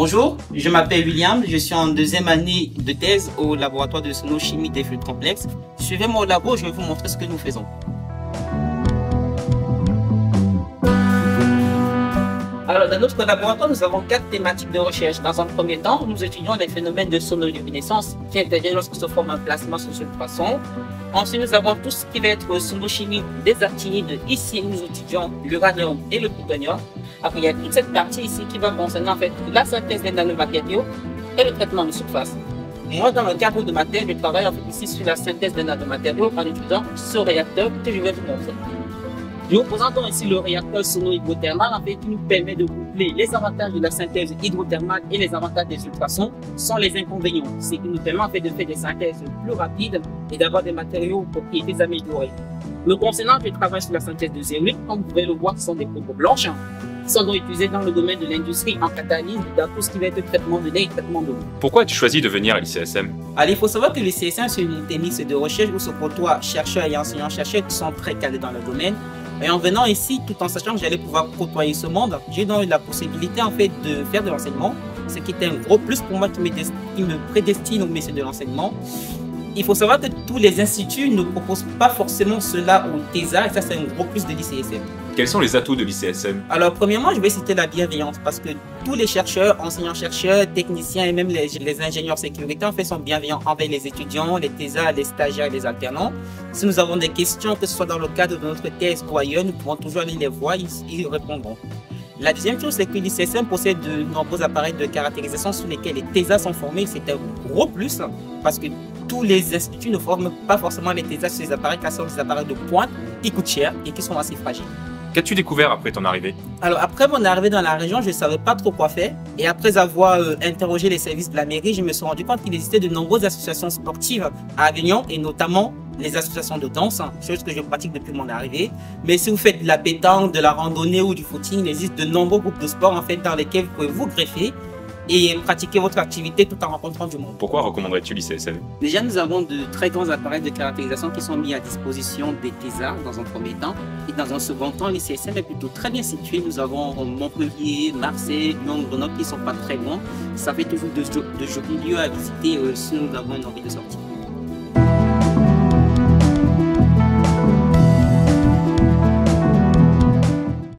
Bonjour, je m'appelle William, je suis en deuxième année de thèse au laboratoire de sonochimie des fluides complexes. Suivez-moi au labo, je vais vous montrer ce que nous faisons. Alors, dans notre laboratoire, nous avons 4 thématiques de recherche. Dans un premier temps, nous étudions les phénomènes de sonoluminescence qui interviennent lorsque se forme un plasma sous une poisson. Ensuite, nous avons tout ce qui va être sonochimie des actinides. Ici, nous étudions l'uranium et le plutonium. Après, il y a toute cette partie ici qui va concerner en fait la synthèse des nanomatériaux et le traitement de surface. Moi, dans le cadre de ma thèse, je travaille en fait ici sur la synthèse des nanomatériaux en utilisant ce réacteur que je vais vous montrer. Nous vous présentons ici le réacteur sono-hydrothermal en fait, qui nous permet de coupler les avantages de la synthèse hydrothermale et les avantages des ultrasons sans les inconvénients. C'est qui nous permet en fait de faire des synthèses plus rapides et d'avoir des matériaux aux propriétés améliorées. Me concernant, je travaille sur la synthèse de zéruite. Comme vous pouvez le voir, ce sont des propos blanches qui sont donc utilisées dans le domaine de l'industrie en catalyse, dans tout ce qui va être traitement de lait et traitement de l'eau. Pourquoi as-tu choisi de venir à l'ICSM? Alors, il faut savoir que l'ICSM, c'est une unité de recherche où se côtoient chercheurs et enseignants-chercheurs qui sont très calés dans le domaine. Et en venant ici, tout en sachant que j'allais pouvoir côtoyer ce monde, j'ai donc eu la possibilité en fait de faire de l'enseignement, ce qui était un gros plus pour moi qui me prédestine au métier de l'enseignement. Il faut savoir que tous les instituts ne proposent pas forcément cela au TESA et ça c'est un gros plus de l'ICSM. Quels sont les atouts de l'ICSM? Alors premièrement, je vais citer la bienveillance parce que tous les chercheurs, enseignants-chercheurs, techniciens et même les ingénieurs sécurité en fait sont bienveillants envers les étudiants, les TESA, les stagiaires et les alternants. Si nous avons des questions, que ce soit dans le cadre de notre thèse ou ailleurs, nous pouvons toujours aller les voir, ils répondront. La deuxième chose, c'est que l'ICSM possède de nombreux appareils de caractérisation sur lesquels les TESA sont formés. C'est un gros plus parce que tous les instituts ne forment pas forcément les TESA sur les appareils, car ce sont des appareils de pointe qui coûtent cher et qui sont assez fragiles. Qu'as-tu découvert après ton arrivée? Alors après mon arrivée dans la région, je ne savais pas trop quoi faire. Et après avoir interrogé les services de la mairie, je me suis rendu compte qu'il existait de nombreuses associations sportives à Avignon et notamment les associations de danse, chose que je pratique depuis mon arrivée. Mais si vous faites de la pétanque, de la randonnée ou du footing, il existe de nombreux groupes de sport en fait dans lesquels vous pouvez vous greffer et pratiquer votre activité tout en rencontrant du monde. Pourquoi recommanderais-tu l'ICSM? Déjà, nous avons de très grands appareils de caractérisation qui sont mis à disposition des TESA dans un premier temps. Et dans un second temps, l'ICSM est plutôt très bien situé. Nous avons Montpellier, Marseille, Lyon, Grenoble qui ne sont pas très loin. Ça fait toujours de jolis lieux à visiter si nous avons une envie de sortir.